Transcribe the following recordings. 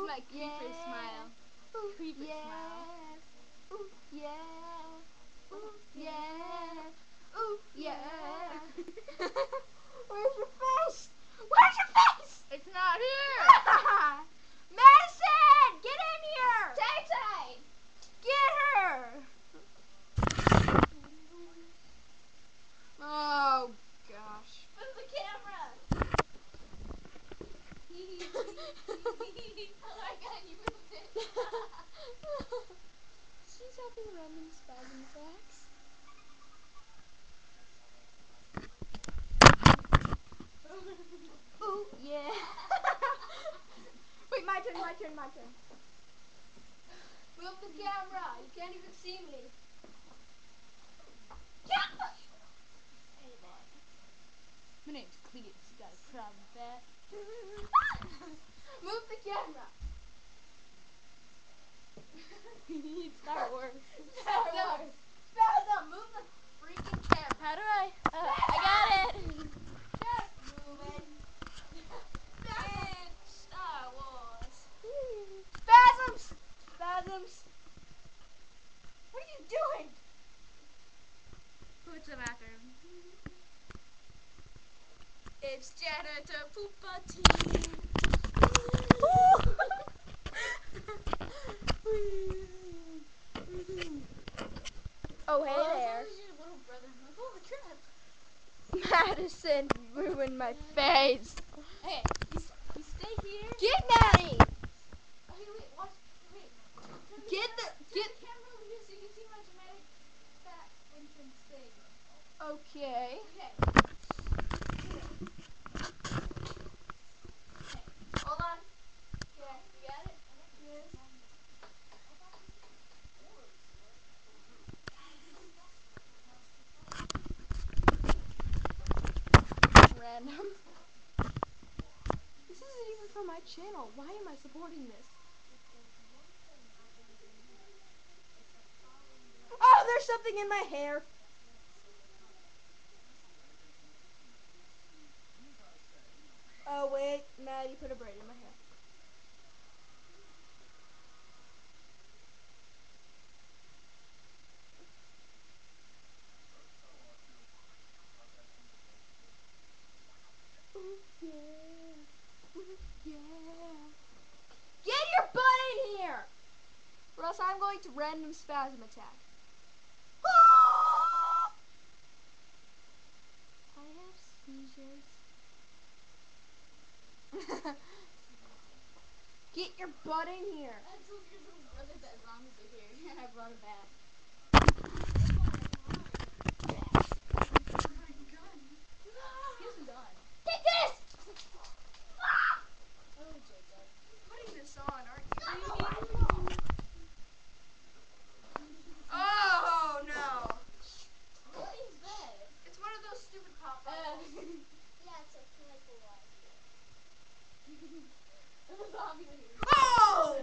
my creeper smile. Ooh, Creeper yeah. smile. Ooh, yeah. Ooh, yeah. Ooh, yeah. Where's your face? Where's your face? It's not here. Madison, get in here. Tay-Tay. Get her. Oh gosh. Move the camera. Oh my god, you moved it. She's having random spasm attacks. Ooh, yeah. Wait, my turn. Move the camera. You can't even see me. Hey there. My name's Cletus. You got a problem with that? Move the camera. Star Wars. Spasm. Spasm. Move the freaking camera. How do I? I got it. Just move it. It's Star Wars. Spasms. What are you doing? Who's the bathroom? It's Janitor Poopatine. Oh, hey Oh, there. that was your little brother. I'm like, holy crap. Madison ruined my face. Okay, you stay here. Get Maddie. Okay, wait, watch. Wait. Get the Turn the camera over here so you can see my dramatic fat entrance thing. Okay. Okay. Hold on. Okay, you got it? Yes. Random. This isn't even from my channel. Why am I supporting this? Oh, there's something in my hair. Oh, wait. Maddie put a braid in my hair. Ooh, yeah. Ooh, yeah. Get your butt in here! Or else I'm going to random spasm attack. I have seizures. Get your butt in here. I told your little brother that zombies are here, and I brought him back. He isn't done. Take this! Oh, Jacob. Putting this on, aren't you? What Oh, no. is that? It's one of those stupid pop Yeah, it's a tranquilizer. A zombie leader. Oh!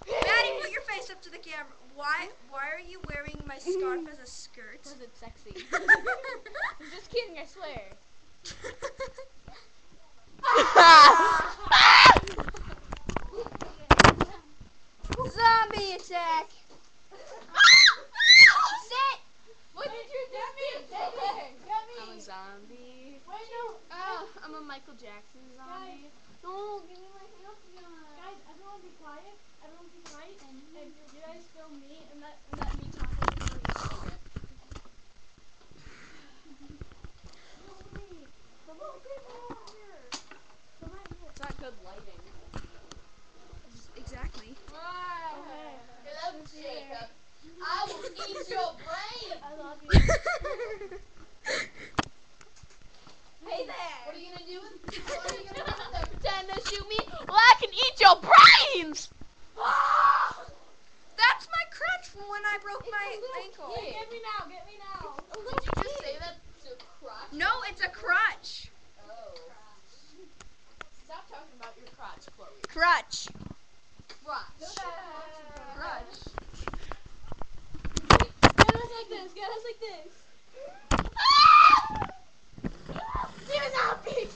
Maddie, put your face up to the camera. Why are you wearing my scarf as a skirt? Because it's sexy. I'm just kidding, I swear. Zombie attack! Sit! What did you do? Get me! I'm a zombie. Wait, no. Oh, I'm a Michael Jackson zombie. No, give me my handgun. Guys, everyone be quiet. Everyone be quiet. And you guys film me and let me talk like a crazy. Okay. Come on, over here. Come right here. It's not good lighting. Exactly. Hello, Jacob. I will eat your brain. I love you. Hey there! What are you gonna do with? What are you gonna do with them? Pretend to shoot me? Well, I can eat your brains! That's my crutch from when I broke my ankle. Hey, get me now. Get me now. Did you just say that to crotch? No, it's a crutch. Oh. Stop talking about your crotch, Chloe. Crutch. Crotch. Crutch. Get us like this. Get us like this. You're not big.